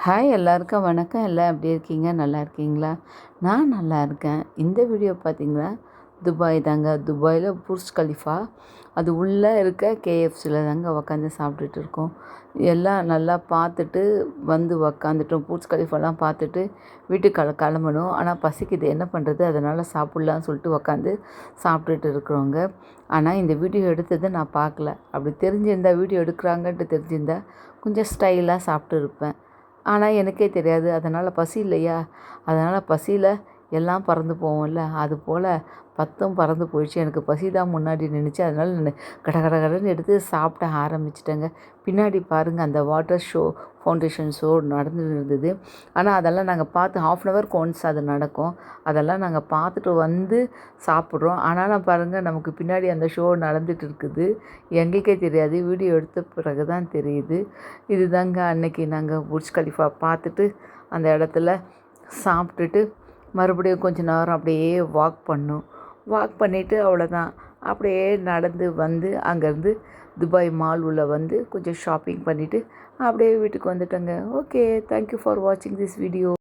Hi எல்லாருக்கும் வணக்கம். எல்லாம் எப்படி இருக்கீங்க? நல்லா இருக்கீங்களா? நான் நல்லா இருக்கேன். இந்த வீடியோ பார்த்தீங்கன்னா துபாய் தாங்க. துபாயில் புர்ஜ் கலிஃபா அது உள்ளே இருக்க கேஎஃப்சியில் தாங்க உக்காந்து சாப்பிட்டுட்டு இருக்கோம். எல்லாம் நல்லா பார்த்துட்டு வந்து உக்காந்துட்டோம். புர்ஜ் கலிஃபாலாம் பார்த்துட்டு வீட்டுக்கு கிளம்பணும். ஆனால் பசிக்குது, என்ன பண்ணுறது, அதனால் சாப்பிட்லான்னு சொல்லிட்டு உக்காந்து சாப்பிட்டுட்டு இருக்கிறோங்க. ஆனால் இந்த வீடியோ எடுத்ததை நான் பார்க்கல. அப்படி தெரிஞ்சிருந்தா, வீடியோ எடுக்கிறாங்கன்ட்டு தெரிஞ்சிருந்தா கொஞ்சம் ஸ்டைலாக சாப்பிட்டு இருப்பேன். ஆனால் எனக்கே தெரியாது. அதனால் பசி இல்லையா, அதனால் பசியில் எல்லாம் பறந்து போவோம்ல, அது போல் பத்தும் பறந்து போயிடுச்சு. எனக்கு பசி தான் முன்னாடி நின்றுச்சு. அதனால் நான் கட கட கடன்னு எடுத்து சாப்பிட ஆரம்பிச்சிட்டேங்க. பின்னாடி பாருங்கள், அந்த வாட்டர் ஃபவுண்டேஷன் ஷோ நடந்துட்டு இருந்தது. ஆனால் அதெல்லாம் நாங்கள் பார்த்து 1/2 ஒன்ஸ் அது நடக்கும். அதெல்லாம் நாங்கள் பார்த்துட்டு வந்து சாப்பிட்றோம். ஆனாலும் பாருங்கள், நமக்கு பின்னாடி அந்த ஷோ நடந்துகிட்டு இருக்குது. எங்களுக்கே தெரியாது, வீடியோ எடுத்த பிறகு தான் தெரியுது. இது தாங்க அன்னைக்கு நாங்கள் புர்ஜ் கலிஃபா பார்த்துட்டு அந்த இடத்துல சாப்பிட்டுட்டு மறுபடியும் கொஞ்சம் நேரம் அப்படியே வாக் பண்ணிவிட்டு அவ்வளோதான். அப்படியே நடந்து வந்து அங்கேருந்து துபாய் மால் உள்ளே வந்து கொஞ்சம் ஷாப்பிங் பண்ணிவிட்டு அப்படியே வீட்டுக்கு வந்துட்டோங்க. ஓகே, தேங்க்யூ ஃபார் வாட்சிங் திஸ் வீடியோ.